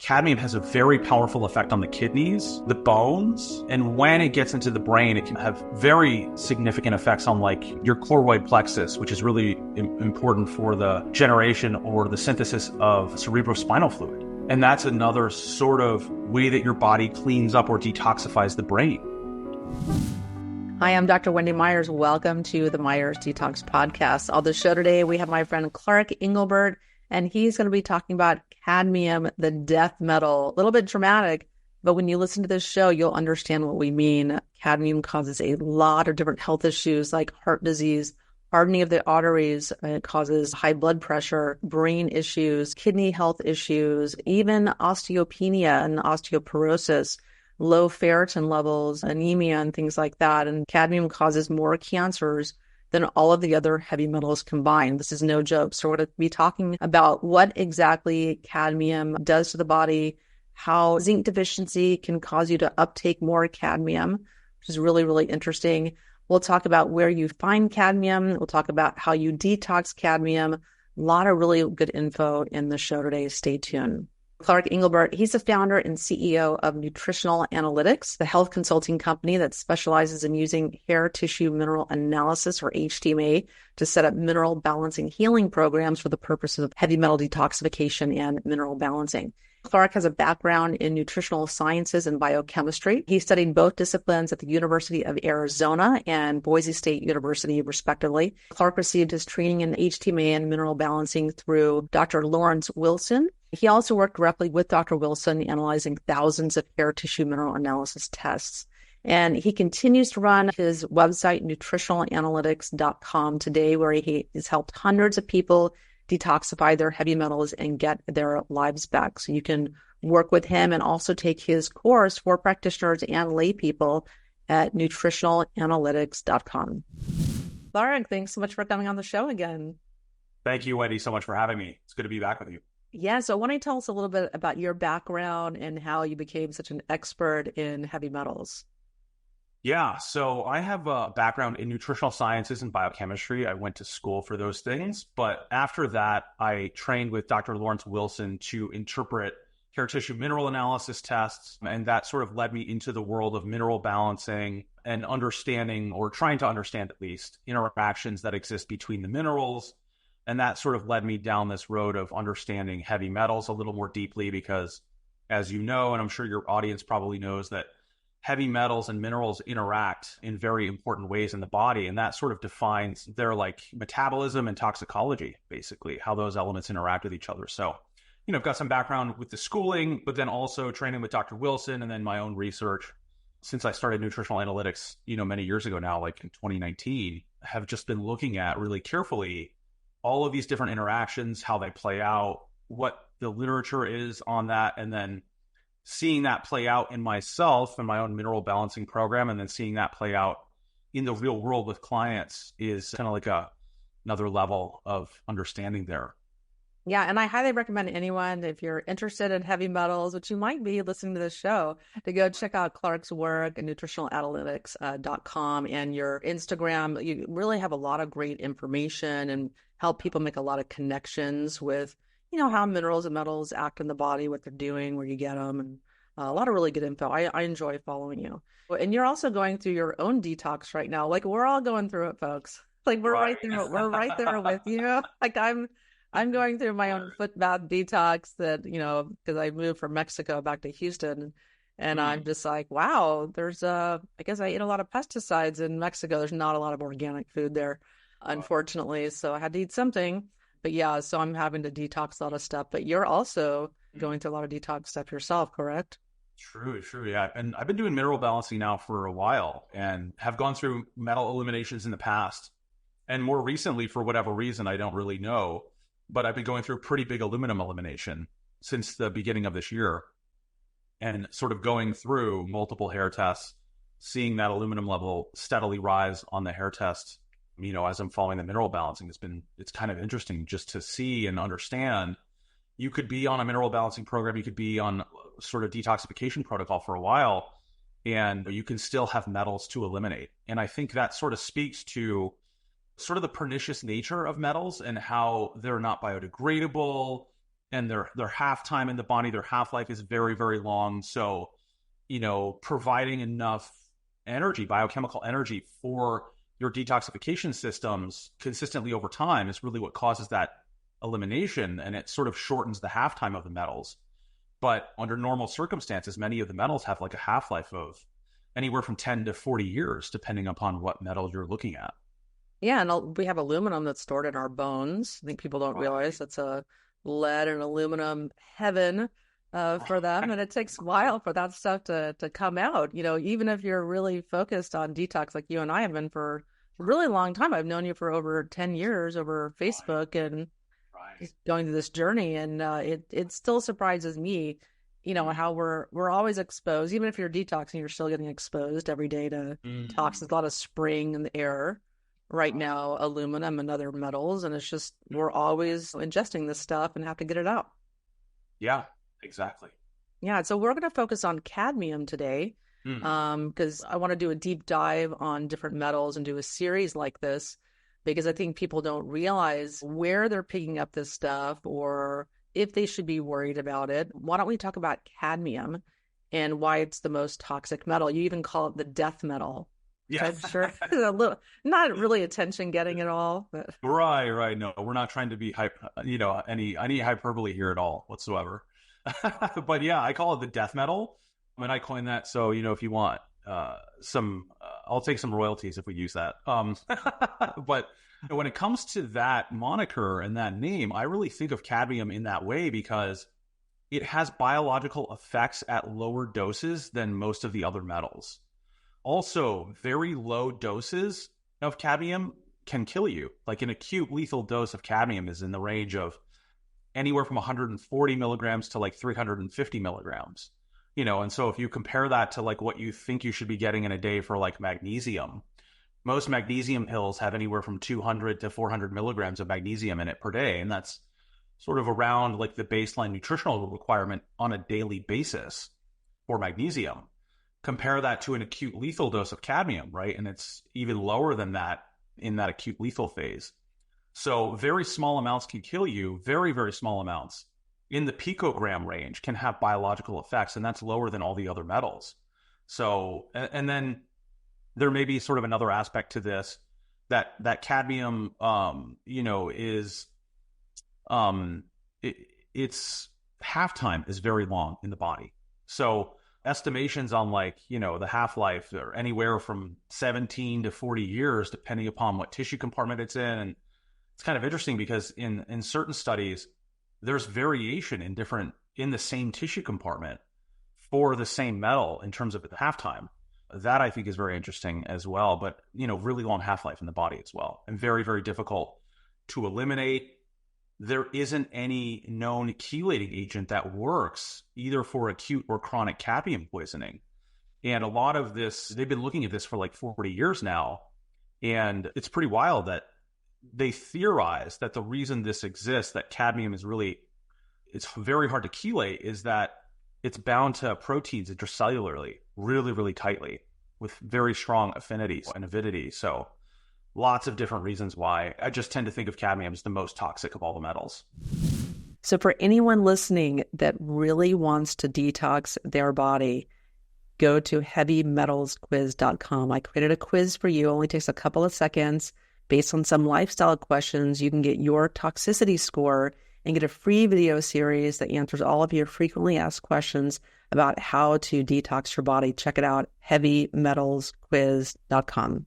Cadmium has a very powerful effect on the kidneys, the bones, and when it gets into the brain, it can have very significant effects on like your choroid plexus, which is really important for the generation or the synthesis of cerebrospinal fluid. And that's another sort of way that your body cleans up or detoxifies the brain. Hi, I'm Dr. Wendy Myers. Welcome to the Myers Detox Podcast. On the show today, we have my friend Clark Engelbert, and he's going to be talking about cadmium, the death metal. A little bit dramatic, but when you listen to this show, you'll understand what we mean. Cadmium causes a lot of different health issues like heart disease, hardening of the arteries. It causes high blood pressure, brain issues, kidney health issues, even osteopenia and osteoporosis, low ferritin levels, anemia, and things like that. And cadmium causes more cancers than all of the other heavy metals combined. This is no joke. So we're going to be talking about what exactly cadmium does to the body, how zinc deficiency can cause you to uptake more cadmium, which is really, really interesting. We'll talk about where you find cadmium. We'll talk about how you detox cadmium. A lot of really good info in the show today. Stay tuned. Clark Engelbert, he's the founder and CEO of Nutritional Analytics, the health consulting company that specializes in using hair tissue mineral analysis, or HTMA, to set up mineral balancing healing programs for the purpose of heavy metal detoxification and mineral balancing. Clark has a background in nutritional sciences and biochemistry. He studied both disciplines at the University of Arizona and Boise State University, respectively. Clark received his training in HTMA and mineral balancing through Dr. Lawrence Wilson. He also worked directly with Dr. Wilson, analyzing thousands of hair tissue mineral analysis tests. And he continues to run his website, nutritionalanalytics.com today, where he has helped hundreds of people detoxify their heavy metals and get their lives back. So you can work with him and also take his course for practitioners and lay people at nutritionalanalytics.com. Clark, thanks so much for coming on the show again. Thank you, Wendy, so much for having me. It's good to be back with you. Yeah, so why don't you tell us a little bit about your background and how you became such an expert in heavy metals? Yeah, so I have a background in nutritional sciences and biochemistry. I went to school for those things, but after that, I trained with Dr. Lawrence Wilson to interpret hair tissue mineral analysis tests, and that sort of led me into the world of mineral balancing and understanding, or trying to understand at least, interactions that exist between the minerals. And that sort of led me down this road of understanding heavy metals a little more deeply because, as you know, and I'm sure your audience probably knows, that heavy metals and minerals interact in very important ways in the body. And that sort of defines their like metabolism and toxicology, basically, how those elements interact with each other. So, I've got some background with the schooling, but then also training with Dr. Wilson and then my own research since I started Nutritional Analytics, many years ago now, like in 2019, have just been looking at really carefully all of these different interactions, how they play out, what the literature is on that, and then seeing that play out in myself and my own mineral balancing program, and then seeing that play out in the real world with clients is kind of like another level of understanding there. Yeah, and I highly recommend anyone, if you're interested in heavy metals, which you might be listening to this show, to go check out Clark's work at nutritionalanalytics.com and your Instagram. You really have a lot of great information and help people make a lot of connections with, how minerals and metals act in the body, what they're doing, where you get them, and a lot of really good info. I enjoy following you. And you're also going through your own detox right now. Like, we're all going through it, folks. Like, we're right there. We're right there with you. Like, I'm going through my own foot bath detox that, because I moved from Mexico back to Houston. And I'm just like, wow, I guess I ate a lot of pesticides in Mexico. There's not a lot of organic food there, unfortunately. So I had to eat something. But yeah, so I'm having to detox a lot of stuff. But you're also going through a lot of detox stuff yourself, correct? True. Yeah. And I've been doing mineral balancing now for a while and have gone through metal eliminations in the past. And more recently, for whatever reason, I don't really know, but I've been going through a pretty big aluminum elimination since the beginning of this year, and sort of going through multiple hair tests, seeing that aluminum level steadily rise on the hair test, as I'm following the mineral balancing. It's kind of interesting just to see and understand. You could be on a mineral balancing program, you could be on sort of detoxification protocol for a while, and you can still have metals to eliminate. And I think that sort of speaks to sort of the pernicious nature of metals and how they're not biodegradable. and their half time in the body, their half life is very, very long. So, providing enough energy, biochemical energy for your detoxification systems consistently over time is really what causes that elimination, and it sort of shortens the half time of the metals. But under normal circumstances, many of the metals have like a half life of anywhere from 10 to 40 years, depending upon what metal you're looking at. Yeah, and we have aluminum that's stored in our bones. I think people don't realize that's a lead and aluminum heaven for them, and it takes a while for that stuff to come out. Even if you're really focused on detox, like you and I have been for a really long time. I've known you for over 10 years over Facebook and just going through this journey, and it still surprises me, how we're always exposed. Even if you're detoxing, you're still getting exposed every day to toxins. A lot of spraying in the air right now, aluminum and other metals, and it's just we're always ingesting this stuff and have to get it out. Yeah, exactly. Yeah, so we're going to focus on cadmium today because I want to do a deep dive on different metals and do a series like this because I think people don't realize where they're picking up this stuff or if they should be worried about it. Why don't we talk about cadmium and why it's the most toxic metal? You even call it the death metal. Yeah, I'm sure a little, not really attention getting at all. But... Right. No, we're not trying to be any hyperbole here at all whatsoever. But yeah, I call it the death metal. I mean, I coined that. So, if you want I'll take some royalties if we use that. But when it comes to that moniker and that name, I really think of cadmium in that way because it has biological effects at lower doses than most of the other metals. Also, very low doses of cadmium can kill you. Like an acute lethal dose of cadmium is in the range of anywhere from 140 milligrams to like 350 milligrams. And so if you compare that to like what you think you should be getting in a day for like magnesium, most magnesium pills have anywhere from 200 to 400 milligrams of magnesium in it per day. And that's sort of around like the baseline nutritional requirement on a daily basis for magnesium. Compare that to an acute lethal dose of cadmium, right? And it's even lower than that in that acute lethal phase. So very small amounts can kill you. Very, very small amounts in the picogram range can have biological effects, and that's lower than all the other metals. So, and then there may be sort of another aspect to this that cadmium, is its halftime is very long in the body. So estimations on the half-life are anywhere from 17 to 40 years, depending upon what tissue compartment it's in. And it's kind of interesting because in certain studies, there's variation in the same tissue compartment for the same metal in terms of the halftime. That I think is very interesting as well, but really long half-life in the body as well, and very, very difficult to eliminate. There isn't any known chelating agent that works either for acute or chronic cadmium poisoning. And a lot of this, they've been looking at this for like 40 years now. And it's pretty wild that they theorize that the reason this exists, that cadmium is it's very hard to chelate, is that it's bound to proteins intracellularly really, really tightly with very strong affinities and avidity. So lots of different reasons why. I just tend to think of cadmium as the most toxic of all the metals. So for anyone listening that really wants to detox their body, go to heavymetalsquiz.com. I created a quiz for you. It only takes a couple of seconds. Based on some lifestyle questions, you can get your toxicity score and get a free video series that answers all of your frequently asked questions about how to detox your body. Check it out, heavymetalsquiz.com.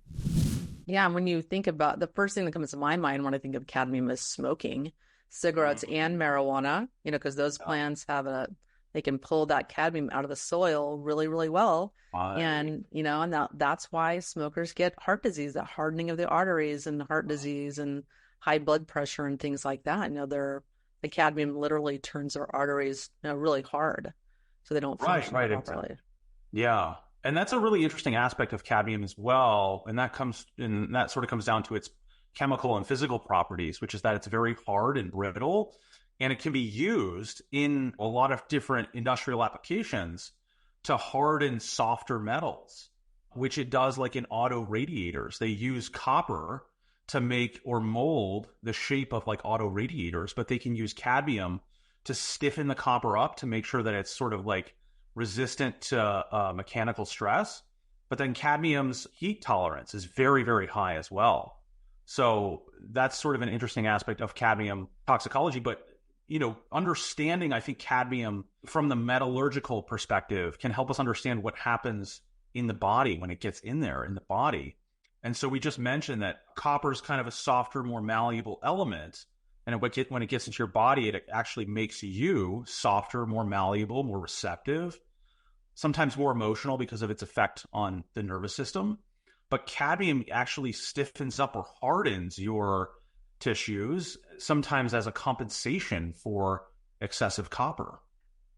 Yeah, and when you think about, the first thing that comes to my mind when I think of cadmium is smoking, cigarettes and marijuana, because those plants they can pull that cadmium out of the soil really, really well. And, and that's why smokers get heart disease, that hardening of the arteries and heart disease and high blood pressure and things like that. The cadmium literally turns their arteries really hard so they don't function properly. Yeah. And that's a really interesting aspect of cadmium as well. And that sort of comes down to its chemical and physical properties, which is that it's very hard and brittle, and it can be used in a lot of different industrial applications to harden softer metals, which it does like in auto radiators. They use copper to make or mold the shape of like auto radiators, but they can use cadmium to stiffen the copper up to make sure that it's sort of like resistant to mechanical stress. But then cadmium's heat tolerance is very, very high as well. So that's sort of an interesting aspect of cadmium toxicology. But, understanding, I think, cadmium from the metallurgical perspective can help us understand what happens in the body when it gets in there in the body. And so we just mentioned that copper is kind of a softer, more malleable element. And when it gets into your body, it actually makes you softer, more malleable, more receptive, sometimes more emotional because of its effect on the nervous system. But cadmium actually stiffens up or hardens your tissues, sometimes as a compensation for excessive copper.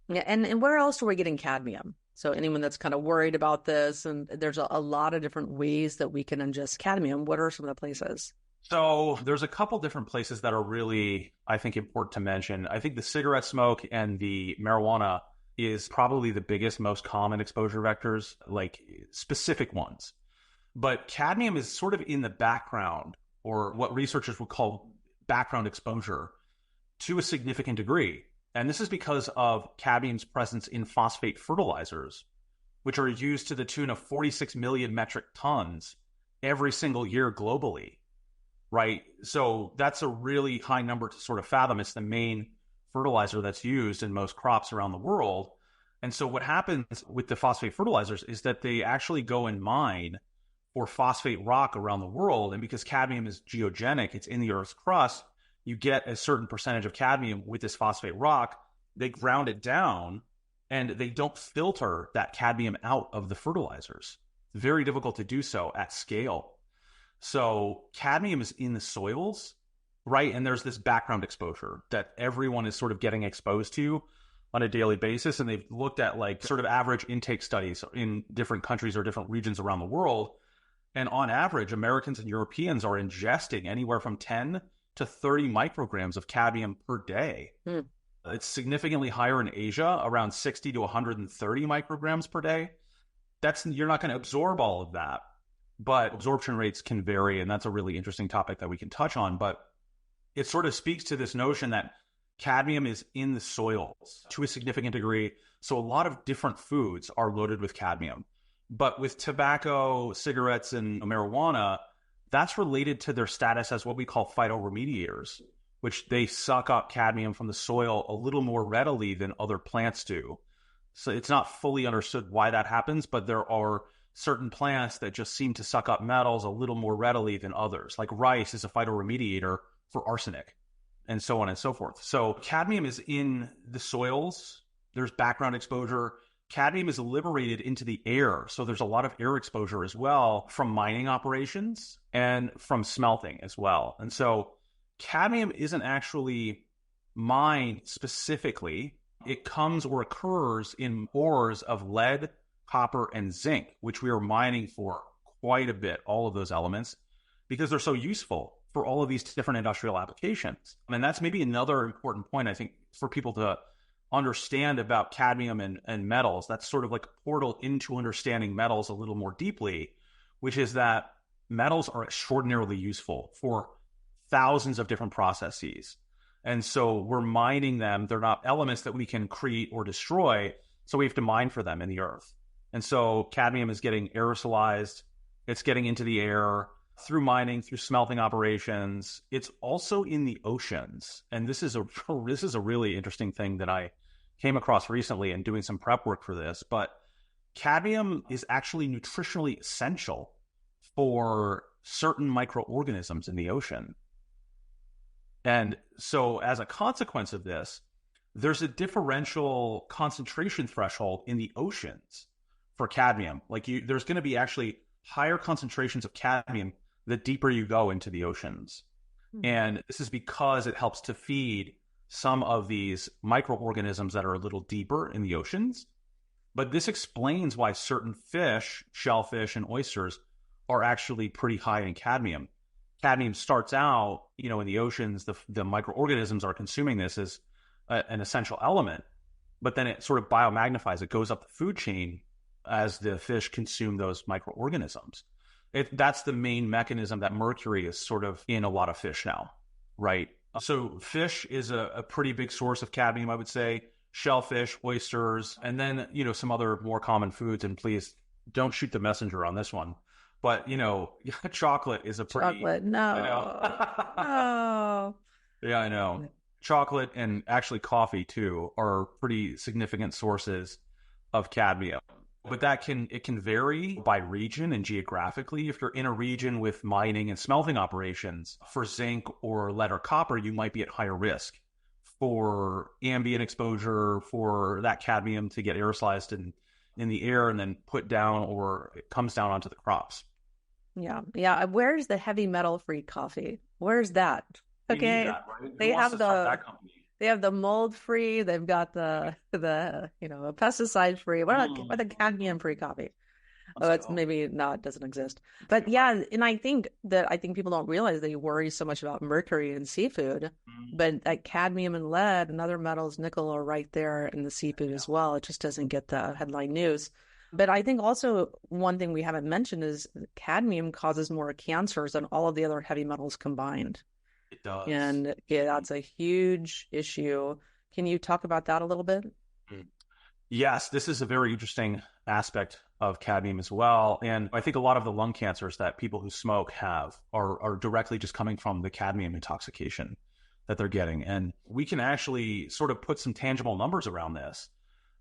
Yeah, and where else are we getting cadmium? So anyone that's kind of worried about this, and there's a lot of different ways that we can ingest cadmium. What are some of the places? So there's a couple different places that are really, I think, important to mention. I think the cigarette smoke and the marijuana is probably the biggest, most common exposure vectors, like specific ones. But cadmium is sort of in the background, or what researchers would call background exposure, to a significant degree. And this is because of cadmium's presence in phosphate fertilizers, which are used to the tune of 46 million metric tons every single year globally, right? So that's a really high number to sort of fathom. It's the main fertilizer that's used in most crops around the world. And so what happens with the phosphate fertilizers is that they actually go and mine for phosphate rock around the world. And because cadmium is geogenic, it's in the Earth's crust, you get a certain percentage of cadmium with this phosphate rock. They ground it down and they don't filter that cadmium out of the fertilizers. It's very difficult to do so at scale. So cadmium is in the soils, right? And there's this background exposure that everyone is sort of getting exposed to on a daily basis. And they've looked at like sort of average intake studies in different countries or different regions around the world. And on average, Americans and Europeans are ingesting anywhere from 10 to 30 micrograms of cadmium per day. It's significantly higher in Asia, around 60 to 130 micrograms per day. You're not going to absorb all of that, but absorption rates can vary. And that's a really interesting topic that we can touch on. But it sort of speaks to this notion that cadmium is in the soils to a significant degree. So a lot of different foods are loaded with cadmium. But with tobacco, cigarettes, and marijuana, that's related to their status as what we call phytoremediators, which they suck up cadmium from the soil a little more readily than other plants do. So it's not fully understood why that happens, but there are certain plants that just seem to suck up metals a little more readily than others. Like rice is a phytoremediator for arsenic, and so on and so forth. So cadmium is in the soils. There's background exposure. Cadmium is liberated into the air. So there's a lot of air exposure as well from mining operations and from smelting as well. And so cadmium isn't actually mined specifically. It comes or occurs in ores of lead, copper, and zinc, which we are mining for quite a bit, all of those elements, because they're so useful for all of these different industrial applications. And that's maybe another important point, I think, for people to understand about cadmium and metals. That's sort of like a portal into understanding metals a little more deeply, which is that metals are extraordinarily useful for thousands of different processes. And so we're mining them. They're not elements that we can create or destroy. So we have to mine for them in the earth. And so cadmium is getting aerosolized. It's getting into the air through mining, through smelting operations. It's also in the oceans. And this is a really interesting thing that I came across recently in doing some prep work for this. But cadmium is actually nutritionally essential for certain microorganisms in the ocean. And so as a consequence of this, there's a differential concentration threshold in the oceans for cadmium. There's going to be actually higher concentrations of cadmium the deeper you go into the oceans. And this is because it helps to feed some of these microorganisms that are a little deeper in the oceans. But this explains why certain fish, shellfish, and oysters are actually pretty high in cadmium. Cadmium starts out, in the oceans, the microorganisms are consuming this as an essential element, but then it sort of biomagnifies. It goes up the food chain as the fish consume those microorganisms. That's the main mechanism that mercury is sort of in a lot of fish now, right? So fish is a pretty big source of cadmium, I would say. Shellfish, oysters, and then, some other more common foods. And please don't shoot the messenger on this one. But, chocolate is a pretty, Chocolate. I know. No. No. Yeah, I know. Chocolate and actually coffee too are pretty significant sources of cadmium. But it can vary by region and geographically. If you're in a region with mining and smelting operations for zinc or lead or copper, you might be at higher risk for ambient exposure, for that cadmium to get aerosolized in the air and then put down, or it comes down onto the crops. Yeah. Yeah. Where's the heavy metal free coffee? Where's that? We need Okay. that, right? Who They wants have to start the that company? they have the mold free, they've got the pesticide free. What the cadmium free coffee? Let's Oh, it's go. maybe not, doesn't exist. But yeah, and I think people don't realize they worry so much about mercury in seafood, Mm, but that cadmium and lead and other metals, nickel are right there in the seafood yeah, as well. It just doesn't get the headline news. But I think also one thing we haven't mentioned is cadmium causes more cancers than all of the other heavy metals combined. it does. And yeah, that's a huge issue. Can you talk about that a little bit? Mm. Yes, this is a very interesting aspect of cadmium as well. And I think a lot of the lung cancers that people who smoke have are directly just coming from the cadmium intoxication that they're getting. And we can actually sort of put some tangible numbers around this.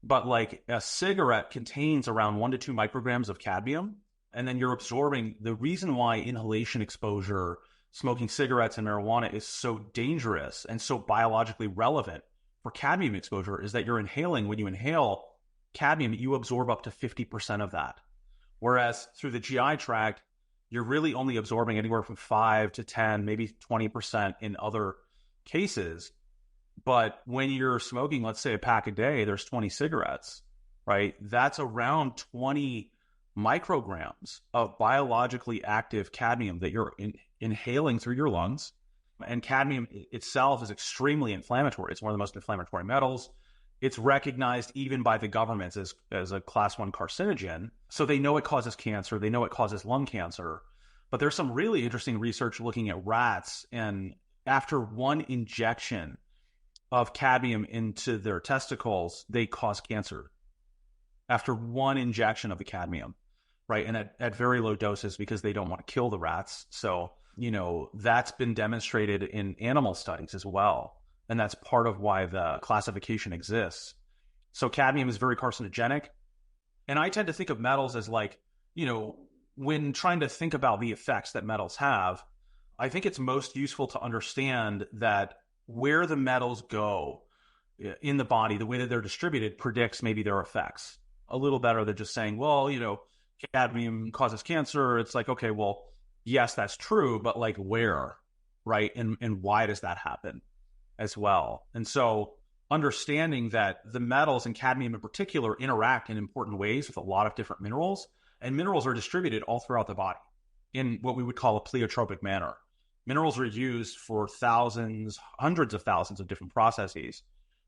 But like a cigarette contains around 1 to 2 micrograms of cadmium. And then you're absorbing the reason why inhalation exposure, smoking cigarettes and marijuana is so dangerous and so biologically relevant for cadmium exposure is that when you inhale cadmium, you absorb up to 50% of that. Whereas through the GI tract, you're really only absorbing anywhere from 5 to 10, maybe 20% in other cases. But when you're smoking, let's say a pack a day, there's 20 cigarettes, right? That's around 20 micrograms of biologically active cadmium that you're inhaling through your lungs. And cadmium itself is extremely inflammatory. It's one of the most inflammatory metals. It's recognized even by the governments as a class 1 carcinogen. So they know it causes cancer. They know it causes lung cancer. But there's some really interesting research looking at rats. And after one injection of cadmium into their testicles, they cause cancer after one injection of the cadmium, right? And at very low doses because they don't want to kill the rats. So, that's been demonstrated in animal studies as well. And that's part of why the classification exists. So cadmium is very carcinogenic. And I tend to think of metals as like, when trying to think about the effects that metals have, I think it's most useful to understand that where the metals go in the body, the way that they're distributed predicts maybe their effects a little better than just saying, well, cadmium causes cancer. It's like, okay, well, yes, that's true, but like where, right? And why does that happen as well? And so understanding that the metals and cadmium in particular interact in important ways with a lot of different minerals, and minerals are distributed all throughout the body in what we would call a pleiotropic manner. Minerals are used for thousands, hundreds of thousands of different processes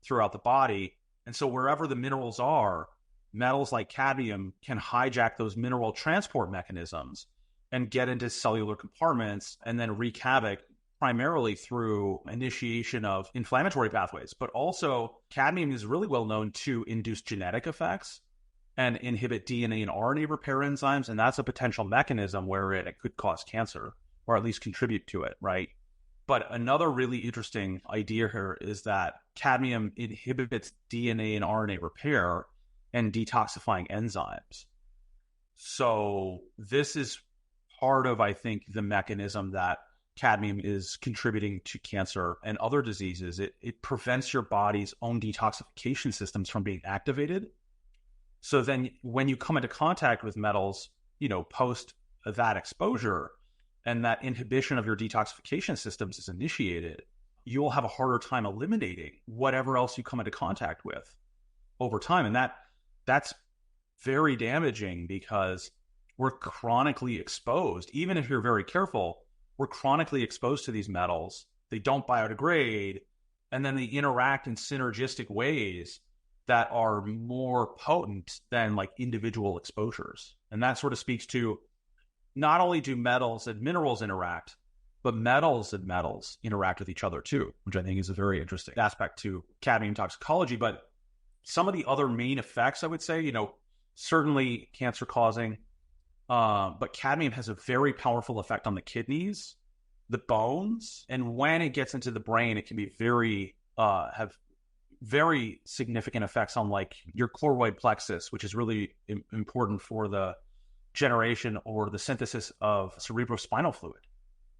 throughout the body. And so wherever the minerals are, metals like cadmium can hijack those mineral transport mechanisms and get into cellular compartments and then wreak havoc primarily through initiation of inflammatory pathways. But also cadmium is really well known to induce genetic effects and inhibit DNA and RNA repair enzymes. And that's a potential mechanism where it could cause cancer, or at least contribute to it, right? But another really interesting idea here is that cadmium inhibits DNA and RNA repair and detoxifying enzymes. So this is part of, I think, the mechanism that cadmium is contributing to cancer and other diseases. It prevents your body's own detoxification systems from being activated. So then when you come into contact with metals, post that exposure, and that inhibition of your detoxification systems is initiated, you will have a harder time eliminating whatever else you come into contact with over time. And that's very damaging because we're chronically exposed. Even if you're very careful, we're chronically exposed to these metals. They don't biodegrade, and then they interact in synergistic ways that are more potent than like individual exposures. And that sort of speaks to not only do metals and minerals interact, But metals and metals interact with each other too, which I think is a very interesting aspect to cadmium toxicology. But some of the other main effects, I would say, certainly cancer causing, but cadmium has a very powerful effect on the kidneys, the bones, and when it gets into the brain, it can be have very significant effects on like your choroid plexus, which is really important for the generation or the synthesis of cerebrospinal fluid.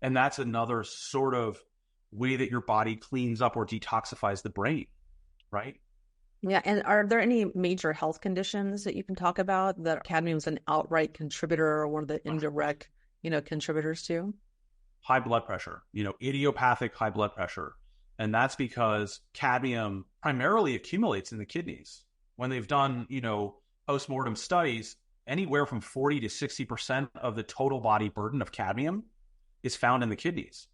And that's another sort of way that your body cleans up or detoxifies the brain, right? Yeah. And are there any major health conditions that you can talk about that cadmium is an outright contributor or one of the indirect, contributors to? High blood pressure, idiopathic high blood pressure. And that's because cadmium primarily accumulates in the kidneys. When they've done, postmortem studies, anywhere from 40 to 60% of the total body burden of cadmium is found in the kidneys.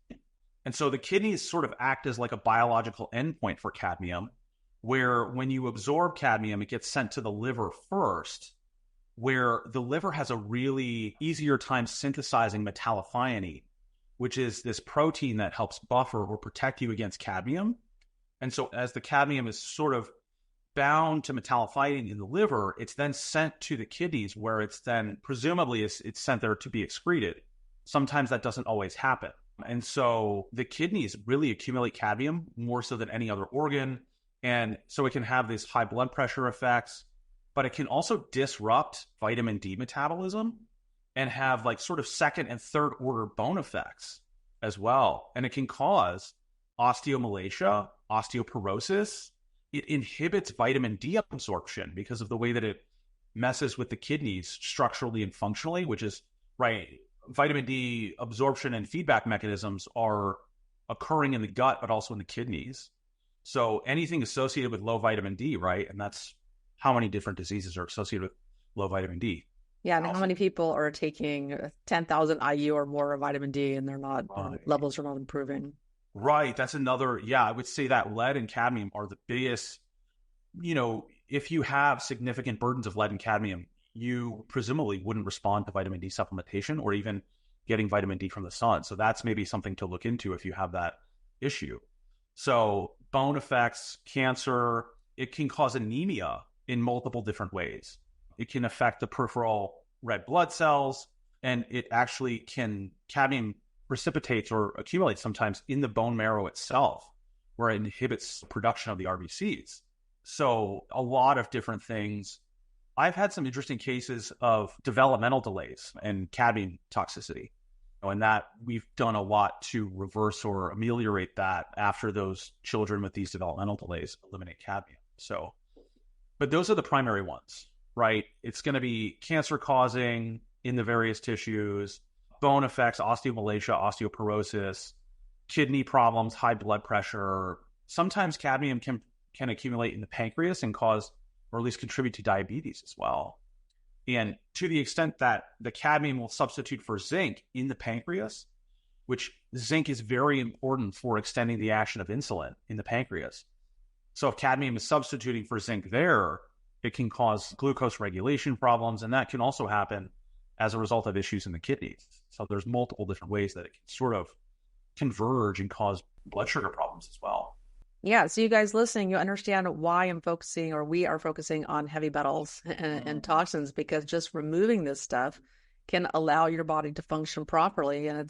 And so the kidneys sort of act as like a biological endpoint for cadmium, where when you absorb cadmium, it gets sent to the liver first, where the liver has a really easier time synthesizing metallothionein, which is this protein that helps buffer or protect you against cadmium. And so as the cadmium is sort of bound to metallothionein in the liver, it's then sent to the kidneys, where it's then presumably it's sent there to be excreted. Sometimes that doesn't always happen. And so the kidneys really accumulate cadmium more so than any other organ. And so it can have these high blood pressure effects, but it can also disrupt vitamin D metabolism and have like sort of second and third order bone effects as well. And it can cause osteomalacia, osteoporosis. It inhibits vitamin D absorption because of the way that it messes with the kidneys structurally and functionally, which is right. Vitamin D absorption and feedback mechanisms are occurring in the gut, but also in the kidneys. So anything associated with low vitamin D, right? And that's how many different diseases are associated with low vitamin D. Yeah, and how many people are taking 10,000 IU or more of vitamin D and they're not, levels are not improving? Right. That's another, I would say that lead and cadmium are the biggest, if you have significant burdens of lead and cadmium, you presumably wouldn't respond to vitamin D supplementation or even getting vitamin D from the sun. So that's maybe something to look into if you have that issue. So bone effects, cancer, it can cause anemia in multiple different ways. It can affect the peripheral red blood cells, and it actually cadmium precipitates or accumulates sometimes in the bone marrow itself, where it inhibits production of the RBCs. So a lot of different things. I've had some interesting cases of developmental delays and cadmium toxicity, and that we've done a lot to reverse or ameliorate that after those children with these developmental delays eliminate cadmium. So, but those are the primary ones, right? It's going to be cancer causing in the various tissues, bone effects, osteomalacia, osteoporosis, kidney problems, high blood pressure. Sometimes cadmium can accumulate in the pancreas and cause, or at least contribute to diabetes as well. And to the extent that the cadmium will substitute for zinc in the pancreas, which zinc is very important for extending the action of insulin in the pancreas. So if cadmium is substituting for zinc there, it can cause glucose regulation problems, and that can also happen as a result of issues in the kidneys. So there's multiple different ways that it can sort of converge and cause blood sugar problems as well. Yeah. So you guys listening, you understand why we are focusing on heavy metals and toxins, because just removing this stuff can allow your body to function properly. And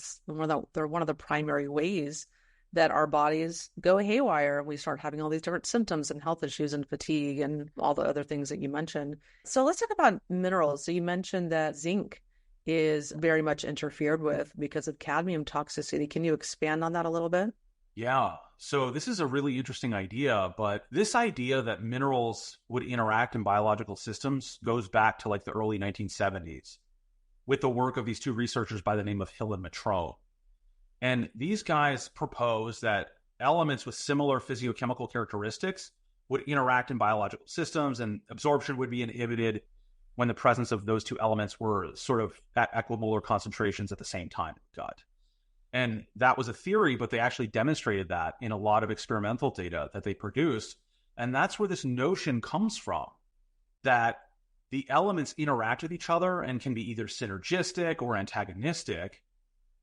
they're one of the primary ways that our bodies go haywire. We start having all these different symptoms and health issues and fatigue and all the other things that you mentioned. So let's talk about minerals. So you mentioned that zinc is very much interfered with because of cadmium toxicity. Can you expand on that a little bit? Yeah. So this is a really interesting idea, but this idea that minerals would interact in biological systems goes back to like the early 1970s with the work of these two researchers by the name of Hill and Matrone. And these guys proposed that elements with similar physiochemical characteristics would interact in biological systems, and absorption would be inhibited when the presence of those two elements were sort of at equimolar concentrations at the same time in the gut. And that was a theory, but they actually demonstrated that in a lot of experimental data that they produced. And that's where this notion comes from, that the elements interact with each other and can be either synergistic or antagonistic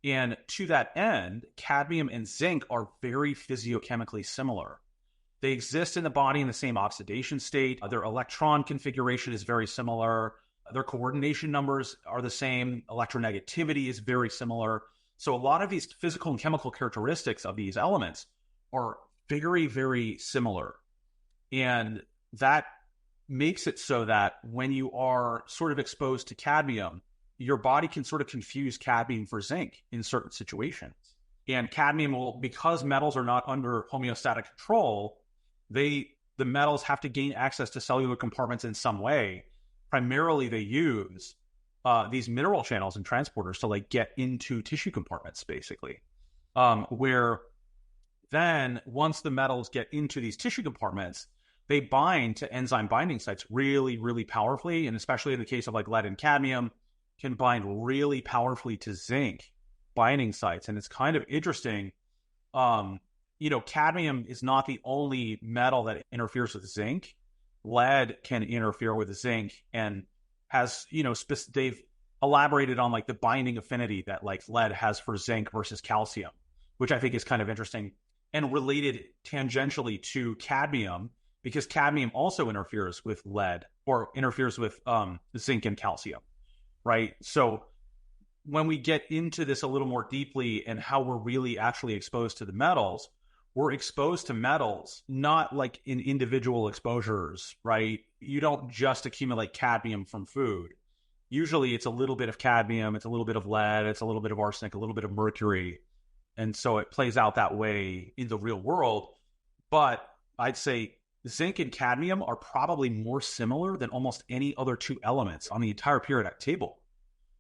And to that end, cadmium and zinc are very physiochemically similar. They exist in the body in the same oxidation state. Their electron configuration is very similar. Their coordination numbers are the same. Electronegativity is very similar. So a lot of these physical and chemical characteristics of these elements are very, very similar. And that makes it so that when you are sort of exposed to cadmium, your body can sort of confuse cadmium for zinc in certain situations. And cadmium will, because metals are not under homeostatic control, the metals have to gain access to cellular compartments in some way. Primarily, they use these mineral channels and transporters to like get into tissue compartments, basically. Where then once the metals get into these tissue compartments, they bind to enzyme binding sites really, really powerfully. And especially in the case of like lead and cadmium, can bind really powerfully to zinc binding sites. And it's kind of interesting. Cadmium is not the only metal that interferes with zinc. Lead can interfere with zinc and has, they've elaborated on like the binding affinity that like lead has for zinc versus calcium, which I think is kind of interesting and related tangentially to cadmium, because cadmium also interferes with lead or interferes with zinc and calcium, right? So when we get into this a little more deeply and how we're really actually exposed to the metals, we're exposed to metals, not like in individual exposures, right? You don't just accumulate cadmium from food. Usually it's a little bit of cadmium, it's a little bit of lead, it's a little bit of arsenic, a little bit of mercury. And so it plays out that way in the real world. But I'd say zinc and cadmium are probably more similar than almost any other two elements on the entire periodic table,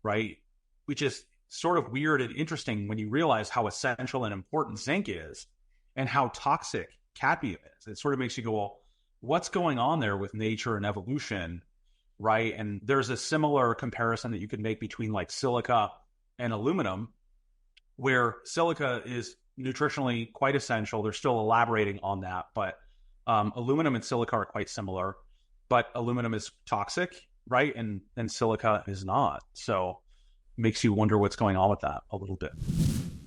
right? Which is sort of weird and interesting when you realize how essential and important zinc is and how toxic cadmium is. It sort of makes you go, well, what's going on there with nature and evolution, right? And there's a similar comparison that you could make between like silica and aluminum, where silica is nutritionally quite essential. They're still elaborating on that, but aluminum and silica are quite similar, but aluminum is toxic, right? And silica is not. So makes you wonder what's going on with that a little bit.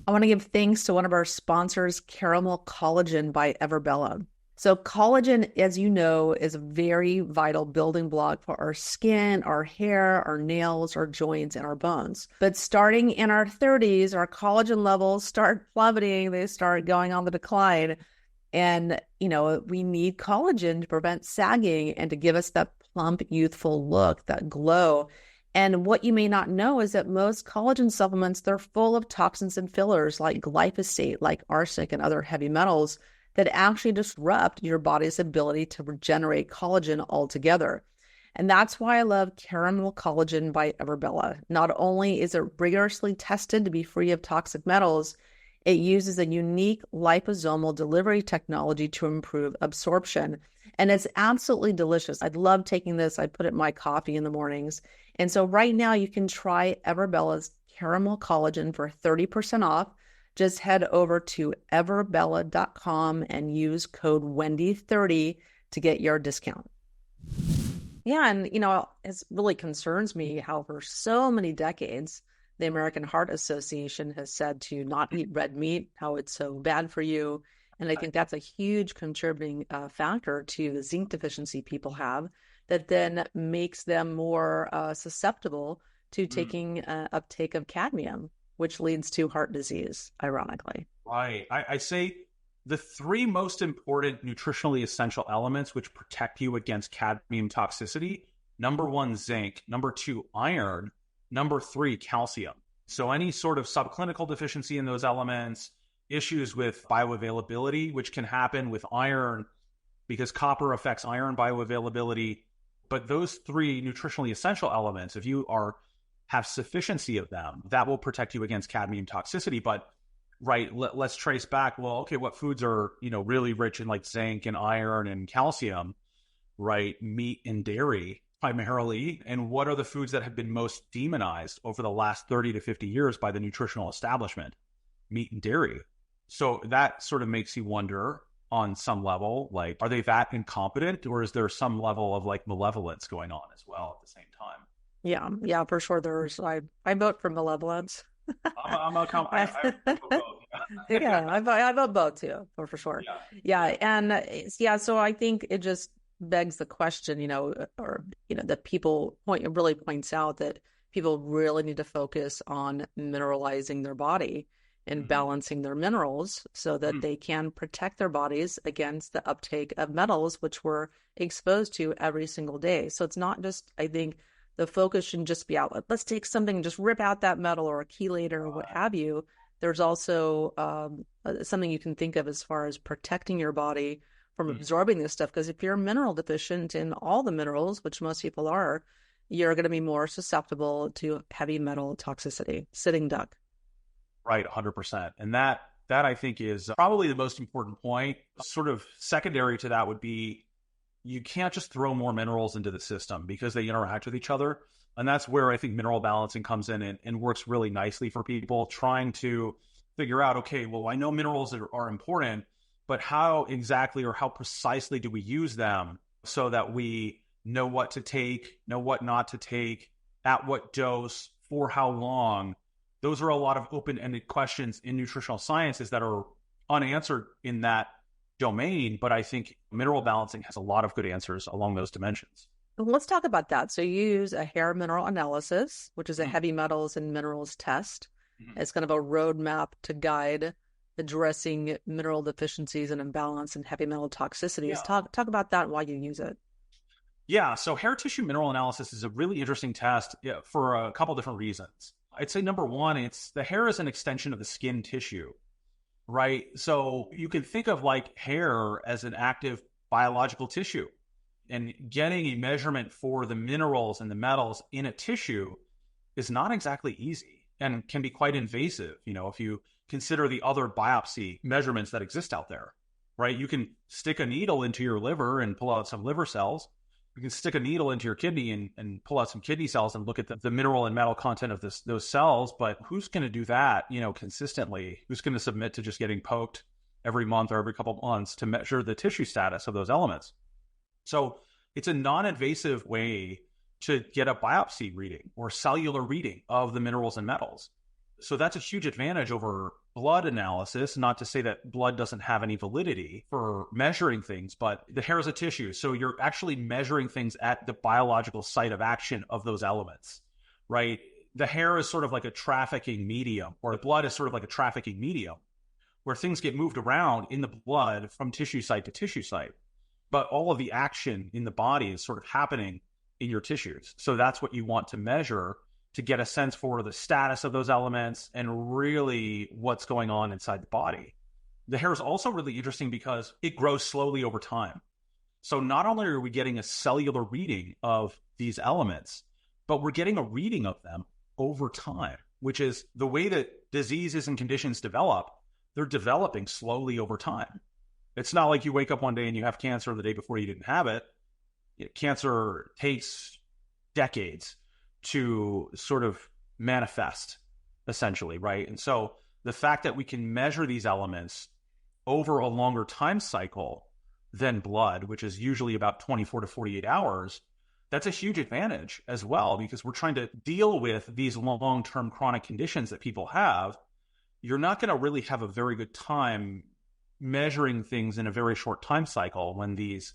I want to give thanks to one of our sponsors, Caramel Collagen by Everbella. So collagen, as you know, is a very vital building block for our skin, our hair, our nails, our joints, and our bones. But starting in our 30s, our collagen levels start plummeting. They start going on the decline. And, we need collagen to prevent sagging and to give us that plump, youthful look, that glow. And what you may not know is that most collagen supplements, they're full of toxins and fillers like glyphosate, like arsenic and other heavy metals that actually disrupt your body's ability to regenerate collagen altogether. And that's why I love Caramel Collagen by Everbella. Not only is it rigorously tested to be free of toxic metals, it uses a unique liposomal delivery technology to improve absorption. And it's absolutely delicious. I love taking this. I put it in my coffee in the mornings. And so right now you can try Everbella's Caramel Collagen for 30% off. Just head over to everbella.com and use code Wendy30 to get your discount. Yeah, and it really concerns me how for so many decades, the American Heart Association has said to not eat red meat, how it's so bad for you. And I think that's a huge contributing factor to the zinc deficiency people have that then makes them more susceptible to taking uptake of cadmium, which leads to heart disease, ironically. Right. I say the three most important nutritionally essential elements which protect you against cadmium toxicity: number one, zinc; number two, iron; number three, calcium. So any sort of subclinical deficiency in those elements, issues with bioavailability, which can happen with iron because copper affects iron bioavailability. But those three nutritionally essential elements, if you have sufficiency of them, that will protect you against cadmium toxicity. But let's trace back. Well, okay, what foods are, really rich in like zinc and iron and calcium, right? Meat and dairy primarily. And what are the foods that have been most demonized over the last 30 to 50 years by the nutritional establishment? Meat and dairy. So that sort of makes you wonder on some level, like, are they that incompetent, or is there some level of like malevolence going on as well at the same time? Yeah, for sure. I vote for malevolence. I vote both. Yeah, I vote both too, for sure. Yeah. Yeah, Yeah. and yeah, so I think it just begs the question, or that people really points out that people really need to focus on mineralizing their body and Hmm. balancing their minerals so that they can protect their bodies against the uptake of metals, which we're exposed to every single day. So it's not just, I think, the focus shouldn't just be out, let's take something and just rip out that metal or a chelator or what have you. There's also something you can think of as far as protecting your body from Mm. absorbing this stuff. Because if you're mineral deficient in all the minerals, which most people are, you're going to be more susceptible to heavy metal toxicity. Sitting duck. Right, 100%. And that I think is probably the most important point. Sort of secondary to that would be you can't just throw more minerals into the system because they interact with each other. And that's where I think mineral balancing comes in and works really nicely for people trying to figure out, okay, well, I know minerals are important, but how exactly or how precisely do we use them so that we know what to take, know what not to take, at what dose, for how long? Those are a lot of open-ended questions in nutritional sciences that are unanswered in that domain, but I think mineral balancing has a lot of good answers along those dimensions. Let's talk about that. So you use a hair mineral analysis, which is a Mm-hmm. heavy metals and minerals test. Mm-hmm. It's kind of a roadmap to guide addressing mineral deficiencies and imbalance and heavy metal toxicities. Yeah. Talk about that while you use it. Yeah. So hair tissue mineral analysis is a really interesting test, yeah, for a couple different reasons. I'd say number one, it's the hair is an extension of the skin tissue, right? So you can think of like hair as an active biological tissue, and getting a measurement for the minerals and the metals in a tissue is not exactly easy and can be quite invasive. If you consider the other biopsy measurements that exist out there, right? You can stick a needle into your liver and pull out some liver cells. You can stick a needle into your kidney and pull out some kidney cells and look at the mineral and metal content of those cells. But who's going to do that, consistently? Who's going to submit to just getting poked every month or every couple of months to measure the tissue status of those elements? So it's a non-invasive way to get a biopsy reading or cellular reading of the minerals and metals. So that's a huge advantage over blood analysis. Not to say that blood doesn't have any validity for measuring things, but the hair is a tissue. So you're actually measuring things at the biological site of action of those elements, right? The hair is sort of like a trafficking medium, or the blood is sort of like a trafficking medium where things get moved around in the blood from tissue site to tissue site. But all of the action in the body is sort of happening in your tissues. So that's what you want to measure to get a sense for the status of those elements and really what's going on inside the body. The hair is also really interesting because it grows slowly over time. So not only are we getting a cellular reading of these elements, but we're getting a reading of them over time, which is the way that diseases and conditions develop. They're developing slowly over time. It's not like you wake up one day and you have cancer the day before you didn't have it. Cancer takes decades to sort of manifest, essentially, right? And so the fact that we can measure these elements over a longer time cycle than blood, which is usually about 24 to 48 hours, that's a huge advantage as well, because we're trying to deal with these long-term chronic conditions that people have. You're not going to really have a very good time measuring things in a very short time cycle when these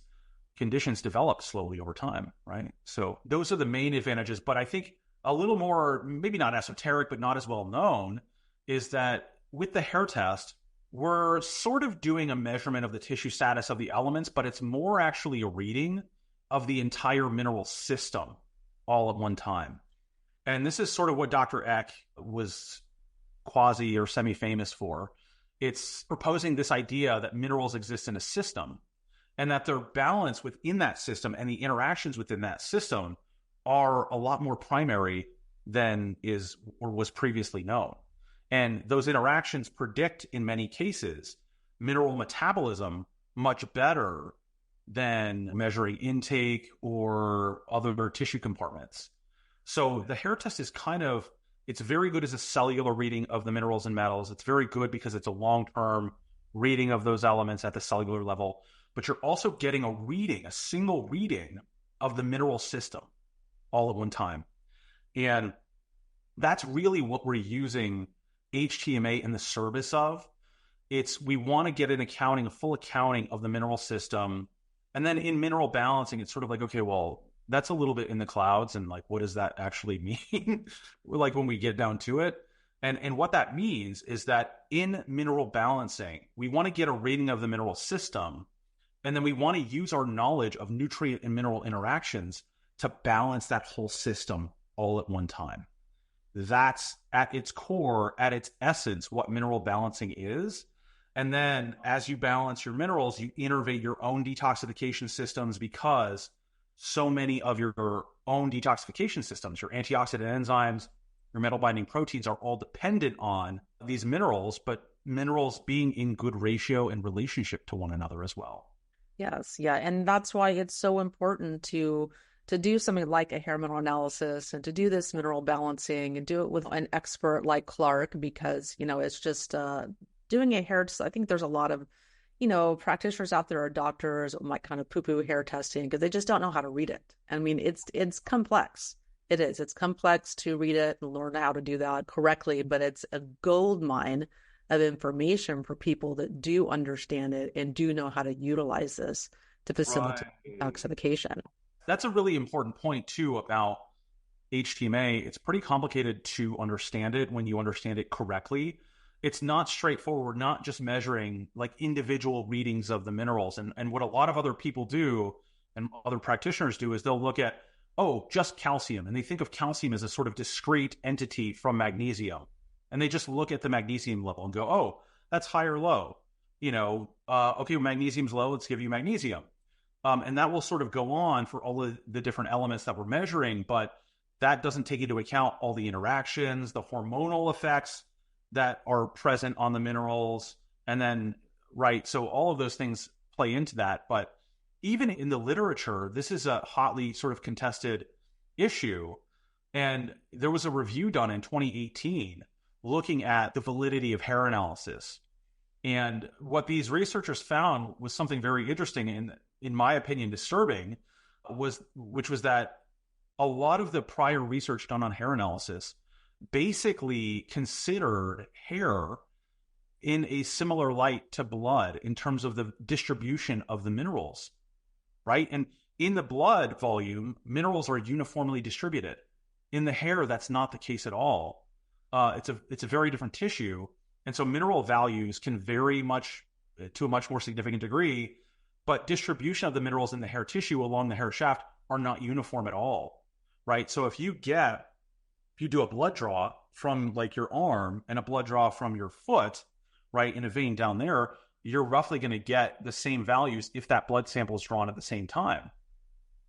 conditions develop slowly over time, right? So those are the main advantages. But I think a little more, maybe not esoteric, but not as well known, is that with the hair test, we're sort of doing a measurement of the tissue status of the elements, but it's more actually a reading of the entire mineral system all at one time. And this is sort of what Dr. Eck was quasi or semi-famous for. It's proposing this idea that minerals exist in a system and that their balance within that system and the interactions within that system are a lot more primary than is or was previously known. And those interactions predict, in many cases, mineral metabolism much better than measuring intake or other tissue compartments. So the hair test is it's very good as a cellular reading of the minerals and metals. It's very good because it's a long-term reading of those elements at the cellular level. But you're also getting a single reading of the mineral system all at one time. And That's really what we're using HTMA in the service of. We want to get an accounting, a full accounting of the mineral system. And then in mineral balancing, it's sort of like, okay, well, that's a little bit in the clouds. And like, what does that actually mean? Like when we get down to it. And what that means is that in mineral balancing, we want to get a rating of the mineral system. And then we want to use our knowledge of nutrient and mineral interactions to balance that whole system all at one time. That's at its core, at its essence, what mineral balancing is. And then as you balance your minerals, you innervate your own detoxification systems, because so many of your own detoxification systems, your antioxidant enzymes, your metal binding proteins, are all dependent on these minerals, but minerals being in good ratio and relationship to one another as well. Yes, yeah. And that's why it's so important to do something like a hair mineral analysis and to do this mineral balancing and do it with an expert like Clark, because, it's just doing a hair. I think there's a lot of, practitioners out there or doctors that might kind of poo-poo hair testing because they just don't know how to read it. I mean, it's complex. It is. It's complex to read it and learn how to do that correctly, but it's a gold mine of information for people that do understand it and do know how to utilize this to facilitate detoxification. That's a really important point too about HTMA. It's pretty complicated to understand it when you understand it correctly. It's not straightforward, not just measuring like individual readings of the minerals. And what a lot of other people do and other practitioners do is they'll look at, oh, just calcium. And they think of calcium as a sort of discrete entity from magnesium. And they just look at the magnesium level and go, oh, that's high or low. Okay, magnesium's low, let's give you magnesium. And that will sort of go on for all of the different elements that we're measuring, but that doesn't take into account all the interactions, the hormonal effects that are present on the minerals. And then, right, so all of those things play into that. But even in the literature, this is a hotly sort of contested issue. And there was a review done in 2018 looking at the validity of hair analysis. And what these researchers found was something very interesting and, in my opinion, disturbing, which was that a lot of the prior research done on hair analysis basically considered hair in a similar light to blood in terms of the distribution of the minerals, right? And in the blood volume, minerals are uniformly distributed. In the hair, that's not the case at all. It's a very different tissue. And so mineral values can vary much to a much more significant degree, but distribution of the minerals in the hair tissue along the hair shaft are not uniform at all, right? So if you do a blood draw from like your arm and a blood draw from your foot, right, in a vein down there, you're roughly going to get the same values if that blood sample is drawn at the same time.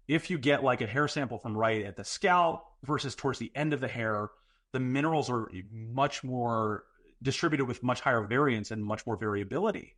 If you get like a hair sample from right at the scalp versus towards the end of the hair, the minerals are much more distributed with much higher variance and much more variability.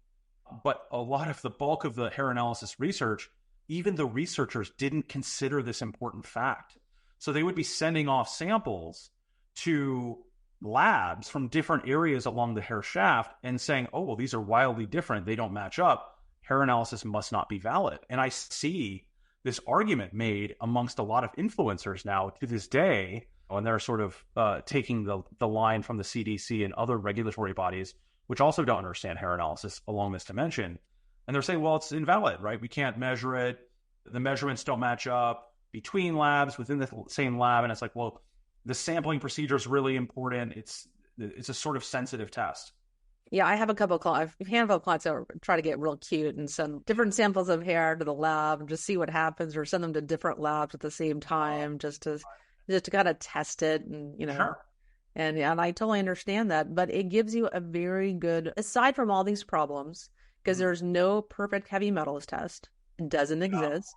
But a lot of the bulk of the hair analysis research, even the researchers didn't consider this important fact. So they would be sending off samples to labs from different areas along the hair shaft and saying, oh, well, these are wildly different. They don't match up. Hair analysis must not be valid. And I see this argument made amongst a lot of influencers now to this day, and they're sort of taking the line from the CDC and other regulatory bodies, which also don't understand hair analysis along this dimension. And they're saying, well, it's invalid, right? We can't measure it. The measurements don't match up between labs, within the same lab. And it's like, well, the sampling procedure is really important. It's a sort of sensitive test. Yeah, I have a handful of clients that try to get real cute and send different samples of hair to the lab and just see what happens, or send them to different labs at the same time just to kind of test it. And, Sure. And I totally understand that, but it gives you a very good, aside from all these problems, because there's no perfect heavy metals test. It doesn't exist.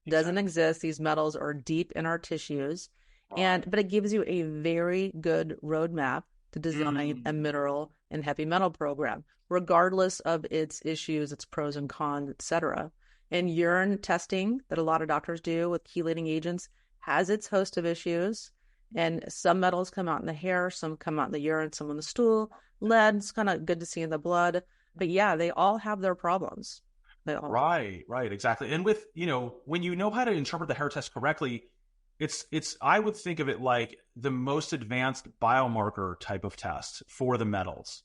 Doesn't exist. These metals are deep in our tissues. But it gives you a very good roadmap to design a mineral and heavy metal program, regardless of its issues, its pros and cons, etc. And urine testing that a lot of doctors do with chelating agents has its host of issues. And some metals come out in the hair, some come out in the urine, some in the stool. Lead's kind of good to see in the blood. But yeah, they all have their problems. Right, exactly. And with, when you know how to interpret the hair test correctly, I would think of it like the most advanced biomarker type of test for the metals.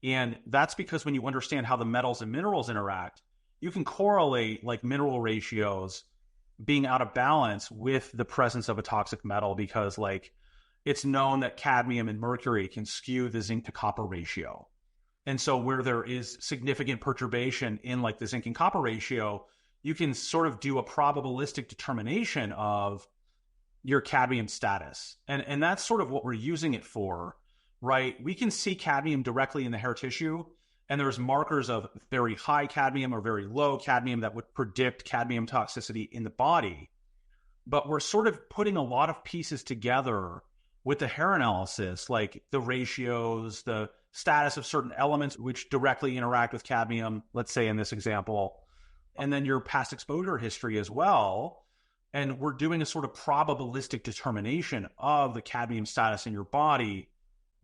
And that's because when you understand how the metals and minerals interact, you can correlate like mineral ratios being out of balance with the presence of a toxic metal, because like it's known that cadmium and mercury can skew the zinc to copper ratio. And so where there is significant perturbation in like the zinc and copper ratio, you can sort of do a probabilistic determination of your cadmium status. And that's sort of what we're using it for, right? We can see cadmium directly in the hair tissue, and there's markers of very high cadmium or very low cadmium that would predict cadmium toxicity in the body. But we're sort of putting a lot of pieces together with the hair analysis, like the ratios, the status of certain elements which directly interact with cadmium, let's say in this example, and then your past exposure history as well. And we're doing a sort of probabilistic determination of the cadmium status in your body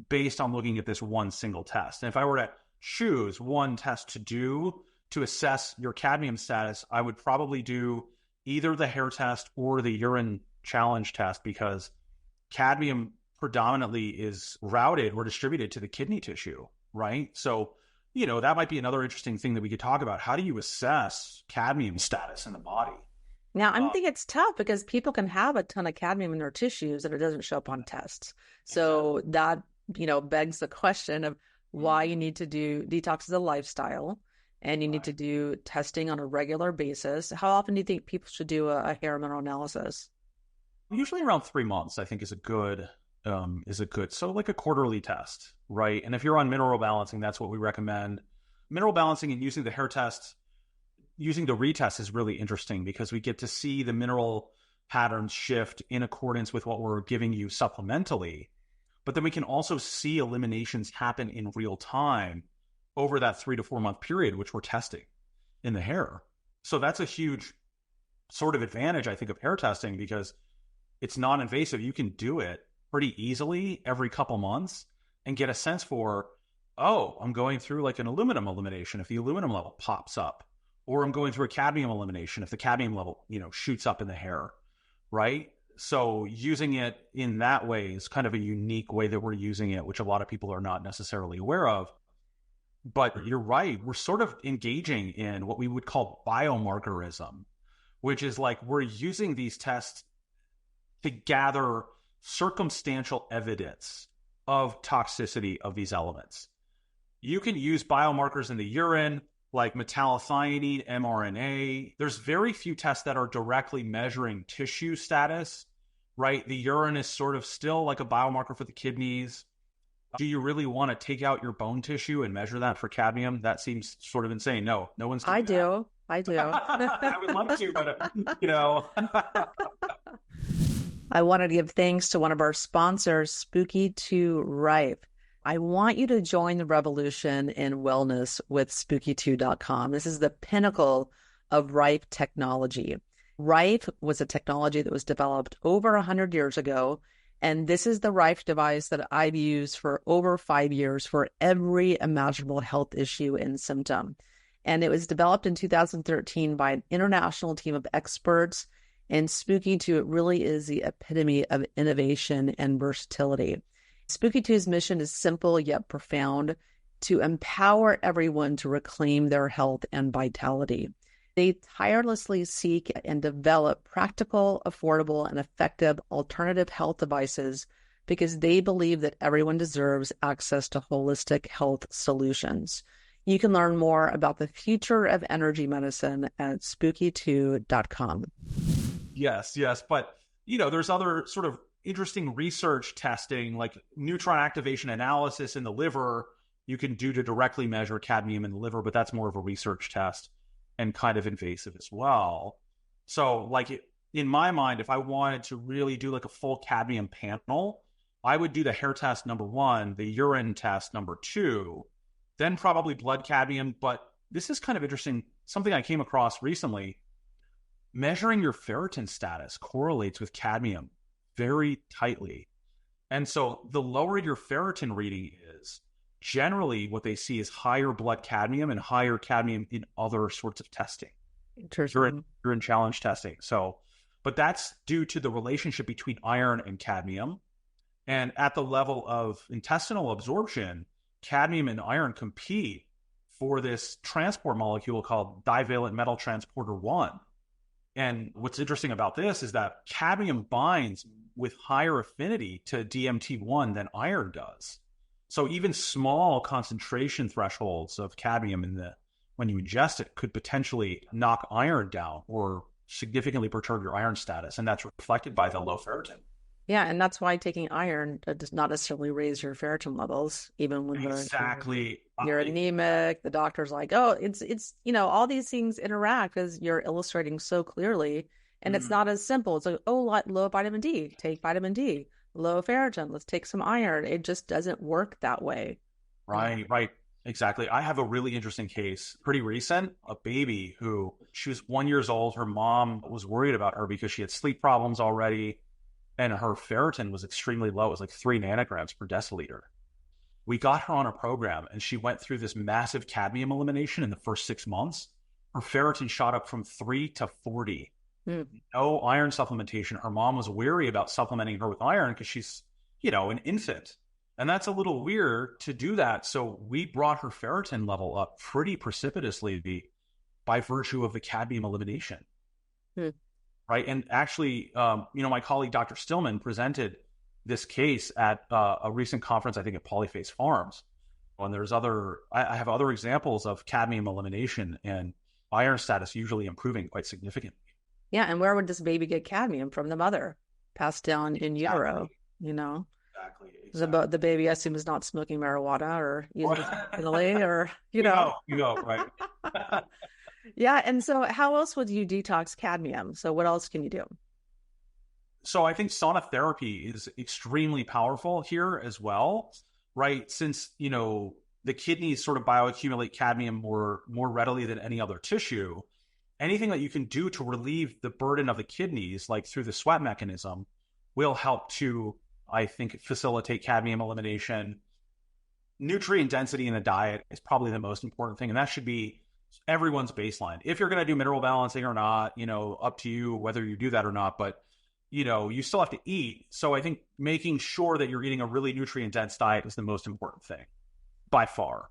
based on looking at this one single test. And if I were to choose one test to do to assess your cadmium status, I would probably do either the hair test or the urine challenge test, because cadmium predominantly is routed or distributed to the kidney tissue, right? So, that might be another interesting thing that we could talk about. How do you assess cadmium status in the body? Now, I think it's tough because people can have a ton of cadmium in their tissues and it doesn't show up on tests. So that, begs the question of why you need to do detox as a lifestyle, and you need to do testing on a regular basis. How often do you think people should do a hair mineral analysis? Usually around 3 months, I think is a good, so like a quarterly test, right? And if you're on mineral balancing, that's what we recommend. Mineral balancing and using the hair test, using the retest is really interesting because we get to see the mineral patterns shift in accordance with what we're giving you supplementally. But then we can also see eliminations happen in real time over that 3 to 4 month period, which we're testing in the hair. So that's a huge sort of advantage, I think, of hair testing, because it's non-invasive. You can do it pretty easily every couple months and get a sense for, oh, I'm going through like an aluminum elimination if the aluminum level pops up, or I'm going through a cadmium elimination if the cadmium level, shoots up in the hair, right? So using it in that way is kind of a unique way that we're using it, which a lot of people are not necessarily aware of. But you're right. We're sort of engaging in what we would call biomarkerism, which is like we're using these tests to gather circumstantial evidence of toxicity of these elements. You can use biomarkers in the urine, like metallothionein, mRNA. There's very few tests that are directly measuring tissue status, right? The urine is sort of still like a biomarker for the kidneys. Do you really want to take out your bone tissue and measure that for cadmium? That seems sort of insane. No one's doing that. I do. I would love to, but I want to give thanks to one of our sponsors, Spooky 2 Ripe. I want you to join the revolution in wellness with spooky2.com. This is the pinnacle of Ripe technology. Ripe was a technology that was developed over 100 years ago, and this is the Ripe device that I've used for over 5 years for every imaginable health issue and symptom. And it was developed in 2013 by an international team of experts, and Spooky 2, it really is the epitome of innovation and versatility. Spooky 2's mission is simple yet profound: to empower everyone to reclaim their health and vitality. They tirelessly seek and develop practical, affordable, and effective alternative health devices because they believe that everyone deserves access to holistic health solutions. You can learn more about the future of energy medicine at spooky2.com. Yes. But, there's other sort of interesting research testing, like neutron activation analysis in the liver, you can do to directly measure cadmium in the liver, but that's more of a research test and kind of invasive as well. So like in my mind, if I wanted to really do like a full cadmium panel, I would do the hair test number 1, the urine test number 2, then probably blood cadmium. But this is kind of interesting. Something I came across recently, measuring your ferritin status correlates with cadmium very tightly. And so the lower your ferritin reading is, generally what they see is higher blood cadmium and higher cadmium in other sorts of testing. Interesting. Urine challenge testing. So But that's due to the relationship between iron and cadmium. And at the level of intestinal absorption, cadmium and iron compete for this transport molecule called divalent metal transporter 1. And what's interesting about this is that cadmium binds with higher affinity to DMT1 than iron does. So even small concentration thresholds of cadmium when you ingest it could potentially knock iron down or significantly perturb your iron status. And that's reflected by the low ferritin. Yeah, and that's why taking iron does not necessarily raise your ferritin levels, even when exactly you're anemic. The doctor's like, oh, it's all these things interact, as you're illustrating so clearly, and it's not as simple. It's like, oh, low vitamin D, take vitamin D. Low ferritin, let's take some iron. It just doesn't work that way. Right. Exactly. I have a really interesting case, pretty recent, a baby who she was 1 year old. Her mom was worried about her because she had sleep problems already. And her ferritin was extremely low. It was like 3 nanograms per deciliter. We got her on a program and she went through this massive cadmium elimination in the first 6 months. Her ferritin shot up from 3 to 40. No iron supplementation. Her mom was wary about supplementing her with iron because she's, an infant. And that's a little weird to do that. So we brought her ferritin level up pretty precipitously by virtue of the cadmium elimination. Right. And actually, my colleague, Dr. Stillman, presented this case at a recent conference, I think at Polyface Farms. And I have other examples of cadmium elimination and iron status usually improving quite significantly. Yeah. And where would this baby get cadmium? From the mother, passed down in utero, Exactly. The baby, I assume, is not smoking marijuana or using Italy or, right. Yeah. And so how else would you detox cadmium? So what else can you do? So I think sauna therapy is extremely powerful here as well, right? Since, the kidneys sort of bioaccumulate cadmium more readily than any other tissue, anything that you can do to relieve the burden of the kidneys, like through the sweat mechanism, will help to, I think, facilitate cadmium elimination. Nutrient density in the diet is probably the most important thing, and that should be everyone's baseline. If you're going to do mineral balancing or not, up to you whether you do that or not, but you still have to eat. So I think making sure that you're eating a really nutrient dense diet is the most important thing by far.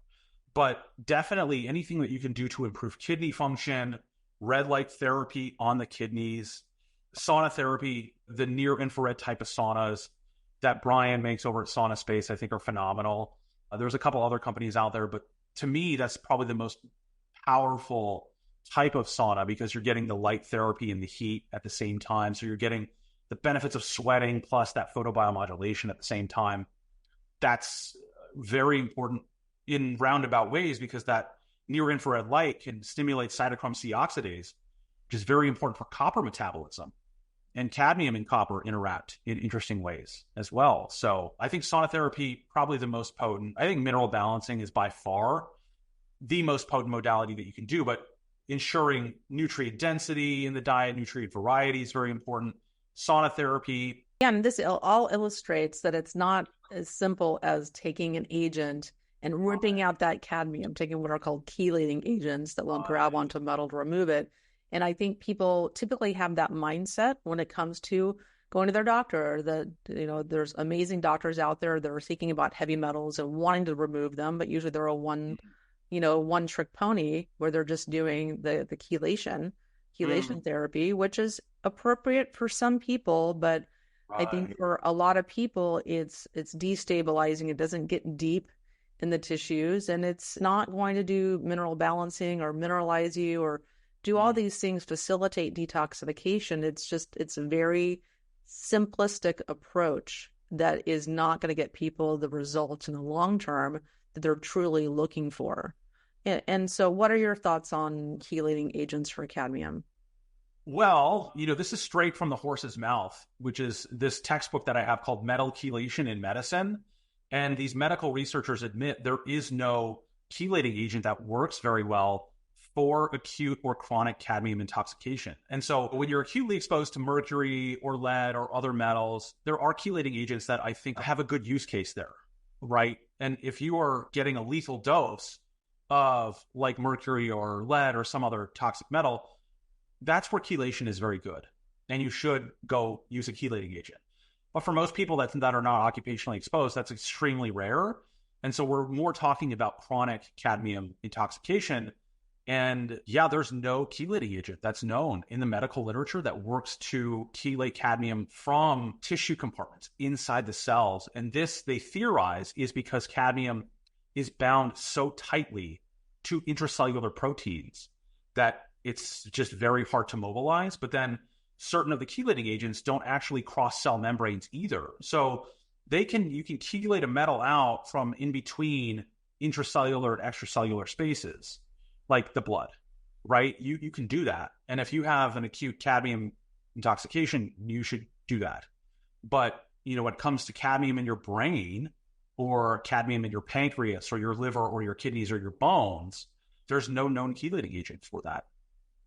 But definitely anything that you can do to improve kidney function, red light therapy on the kidneys, sauna therapy, the near infrared type of saunas that Brian makes over at Sauna Space, I think are phenomenal. There's a couple other companies out there, but to me, that's probably the most powerful type of sauna because you're getting the light therapy and the heat at the same time. So you're getting the benefits of sweating plus that photobiomodulation at the same time. That's very important in roundabout ways because that near infrared light can stimulate cytochrome C oxidase, which is very important for copper metabolism. And cadmium and copper interact in interesting ways as well. So I think sauna therapy, probably the most potent. I think mineral balancing is by far the most potent modality that you can do, but ensuring nutrient density in the diet, nutrient variety is very important. Sauna therapy. Yeah, and this all illustrates that it's not as simple as taking an agent and ripping out that cadmium, taking what are called chelating agents that will grab onto metal to remove it. And I think people typically have that mindset when it comes to going to their doctor. There's amazing doctors out there that are thinking about heavy metals and wanting to remove them, but usually they're a one trick pony where they're just doing the chelation therapy, which is appropriate for some people, but I think for a lot of people, it's destabilizing. It doesn't get deep in the tissues, and it's not going to do mineral balancing or mineralize you or do all these things, facilitate detoxification. It's a very simplistic approach that is not going to get people the results in the long term that they're truly looking for. And so what are your thoughts on chelating agents for cadmium? Well, this is straight from the horse's mouth, which is this textbook that I have called Metal Chelation in Medicine. And these medical researchers admit there is no chelating agent that works very well for acute or chronic cadmium intoxication. And so when you're acutely exposed to mercury or lead or other metals, there are chelating agents that I think have a good use case there, right? And if you are getting a lethal dose of like mercury or lead or some other toxic metal, that's where chelation is very good. and you should go use a chelating agent. But for most people that are not occupationally exposed, that's extremely rare. And so we're more talking about chronic cadmium intoxication. And yeah, there's no chelating agent that's known in the medical literature that works to chelate cadmium from tissue compartments inside the cells. And this, they theorize, is because cadmium is bound so tightly to intracellular proteins that it's just very hard to mobilize. But then certain of the chelating agents don't actually cross cell membranes either. So you can chelate a metal out from in between intracellular and extracellular spaces, like the blood, right? You can do that. And if you have an acute cadmium intoxication, you should do that. But, when it comes to cadmium in your brain or cadmium in your pancreas or your liver or your kidneys or your bones, there's no known chelating agent for that.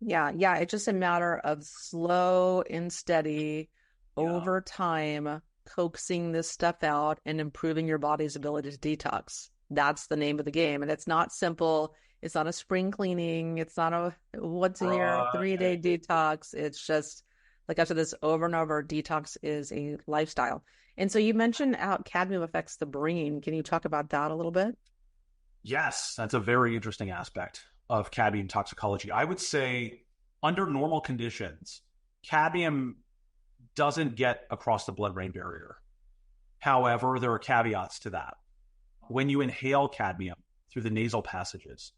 Yeah. It's just a matter of slow and steady over time, coaxing this stuff out and improving your body's ability to detox. That's the name of the game. And it's not simple. It's not a spring cleaning. It's not a once a year, 3-day detox. It's just, like I said, this over and over, detox is a lifestyle. And so you mentioned how cadmium affects the brain. Can you talk about that a little bit? Yes, that's a very interesting aspect of cadmium toxicology. I would say under normal conditions, cadmium doesn't get across the blood-brain barrier. However, there are caveats to that. When you inhale cadmium through the nasal passages,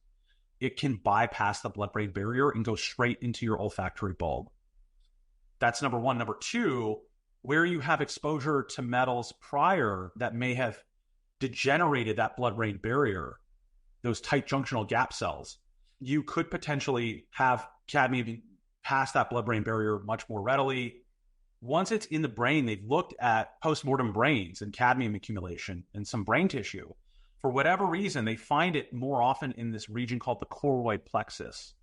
it can bypass the blood-brain barrier and go straight into your olfactory bulb. That's number one. Number two, where you have exposure to metals prior that may have degenerated that blood-brain barrier, those tight junctional gap cells, you could potentially have cadmium pass that blood-brain barrier much more readily. Once it's in the brain, they've looked at postmortem brains and cadmium accumulation in some brain tissue. For whatever reason, they find it more often in this region called the choroid plexus,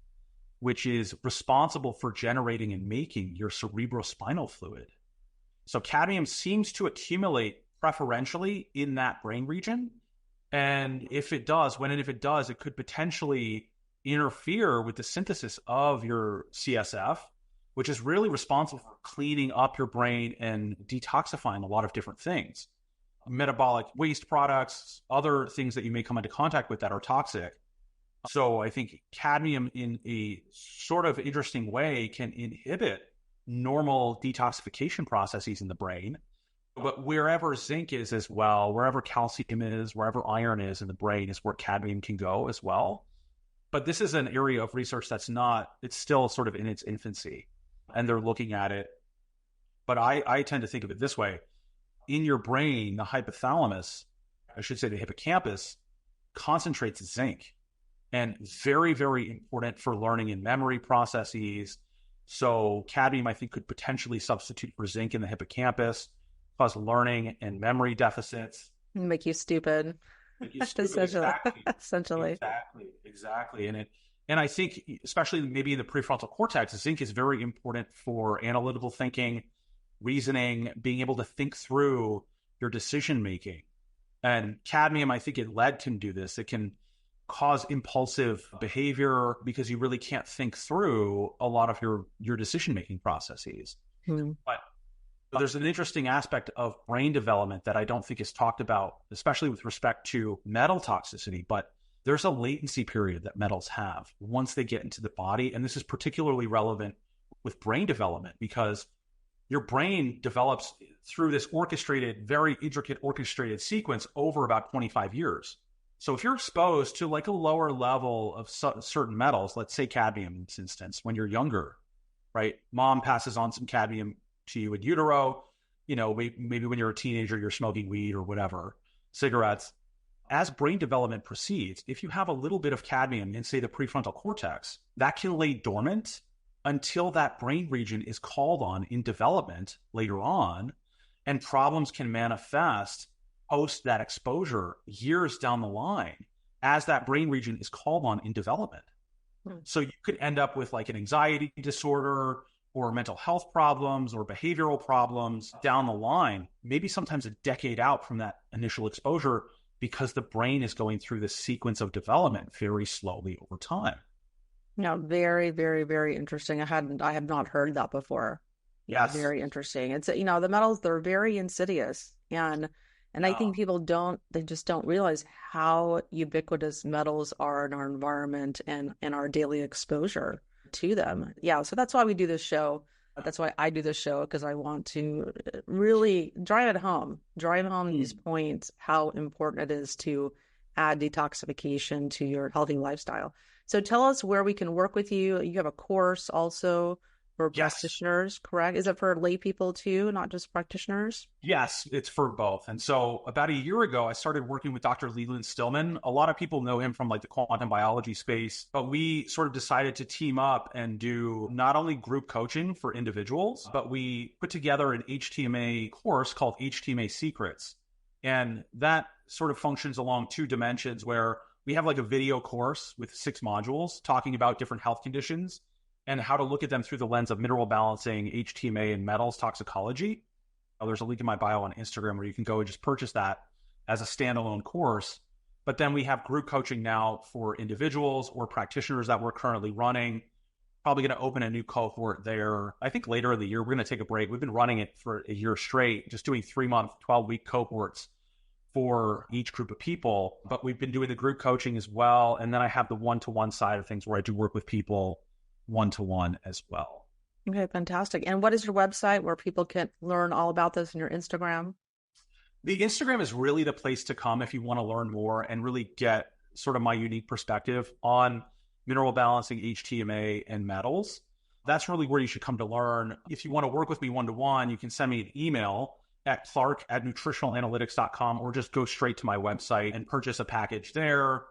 which is responsible for generating and making your cerebrospinal fluid. So cadmium seems to accumulate preferentially in that brain region. And if it does, it could potentially interfere with the synthesis of your CSF, which is really responsible for cleaning up your brain and detoxifying a lot of different things. Metabolic waste products, other things that you may come into contact with that are toxic. So I think cadmium in a sort of interesting way can inhibit normal detoxification processes in the brain. But wherever zinc is as well, wherever calcium is, wherever iron is in the brain is where cadmium can go as well. But this is an area of research it's still sort of in its infancy, and they're looking at it. But I tend to think of it this way. In your brain, the hypothalamus, I should say the hippocampus, concentrates zinc, and very, very important for learning and memory processes. So cadmium, I think, could potentially substitute for zinc in the hippocampus, cause learning and memory deficits. Make you stupid. Essentially. Exactly. And I think, especially maybe in the prefrontal cortex, zinc is very important for analytical thinking, reasoning, being able to think through your decision making. And cadmium, I think it can do this. It can cause impulsive behavior because you really can't think through a lot of your decision making processes. But there's an interesting aspect of brain development that I don't think is talked about, especially with respect to metal toxicity. But there's a latency period that metals have once they get into the body. And this is particularly relevant with brain development because your brain develops through this very intricate orchestrated sequence over about 25 years. So if you're exposed to like a lower level of certain metals, let's say cadmium in this instance, when you're younger, right? Mom passes on some cadmium to you in utero, maybe when you're a teenager, you're smoking weed or whatever, cigarettes. As brain development proceeds, if you have a little bit of cadmium in, say, the prefrontal cortex, that can lay dormant until that brain region is called on in development later on, and problems can manifest post that exposure years down the line as that brain region is called on in development. So you could end up with like an anxiety disorder or mental health problems or behavioral problems down the line, maybe sometimes a decade out from that initial exposure, because the brain is going through this sequence of development very slowly over time. Very, very, very interesting. I have not heard that before. Yeah, Yes. very interesting. It's, the metals, they're very insidious. And I Yeah. think people they just don't realize how ubiquitous metals are in our environment and our daily exposure to them. Yeah, so that's why we do this show. That's why I do this show, because I want to really drive home these Hmm. points, how important it is to add detoxification to your healthy lifestyle. So tell us where we can work with you. You have a course also for Yes. practitioners, correct? Is it for lay people too, not just practitioners? Yes, it's for both. And so about a year ago, I started working with Dr. Leland Stillman. A lot of people know him from like the quantum biology space, but we sort of decided to team up and do not only group coaching for individuals, but we put together an HTMA course called HTMA Secrets. And that sort of functions along two dimensions where we have like a video course with 6 modules talking about different health conditions and how to look at them through the lens of mineral balancing, HTMA, and metals toxicology. There's a link in my bio on Instagram where you can go and just purchase that as a standalone course. But then we have group coaching now for individuals or practitioners that we're currently running. Probably going to open a new cohort there. I think later in the year, we're going to take a break. We've been running it for a year straight, just doing 3-month, 12-week cohorts for each group of people. But we've been doing the group coaching as well. And then I have the one-to-one side of things where I do work with people one-to-one as well. Okay, fantastic. And what is your website where people can learn all about this, and your Instagram? The Instagram is really the place to come if you want to learn more and really get sort of my unique perspective on mineral balancing, HTMA, and metals. That's really where you should come to learn. If you want to work with me one-to-one, you can send me an email at clark@nutritionalanalytics.com or just go straight to my website and purchase a package there.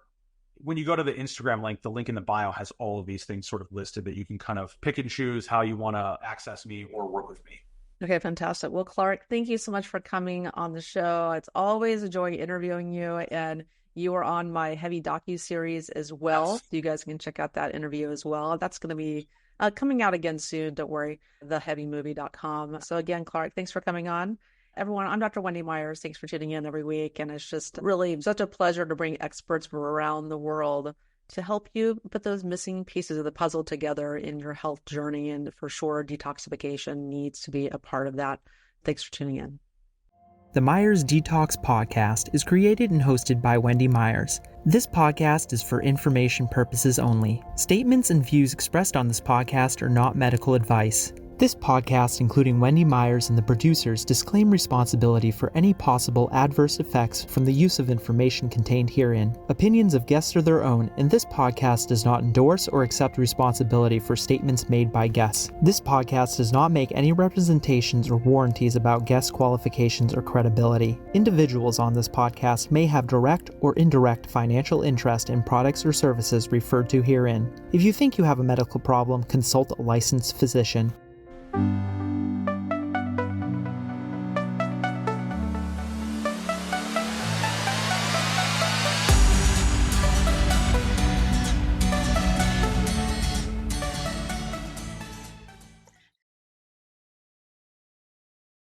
When you go to the Instagram link, the link in the bio has all of these things sort of listed that you can kind of pick and choose how you want to access me or work with me. Okay, fantastic. Well, Clark, thank you so much for coming on the show. It's always a joy interviewing you, and you are on my Heavy docu-series as well. Yes. You guys can check out that interview as well. That's going to be coming out again soon. Don't worry, theheavymovie.com. So again, Clark, thanks for coming on. Everyone, I'm Dr. Wendy Myers. Thanks for tuning in every week. And it's just really such a pleasure to bring experts from around the world to help you put those missing pieces of the puzzle together in your health journey. And for sure, detoxification needs to be a part of that. Thanks for tuning in. The Myers Detox podcast is created and hosted by Wendy Myers. This podcast is for information purposes only. Statements and views expressed on this podcast are not medical advice. This podcast, including Wendy Myers and the producers, disclaim responsibility for any possible adverse effects from the use of information contained herein. Opinions of guests are their own, and this podcast does not endorse or accept responsibility for statements made by guests. This podcast does not make any representations or warranties about guest qualifications or credibility. Individuals on this podcast may have direct or indirect financial interest in products or services referred to herein. If you think you have a medical problem, consult a licensed physician.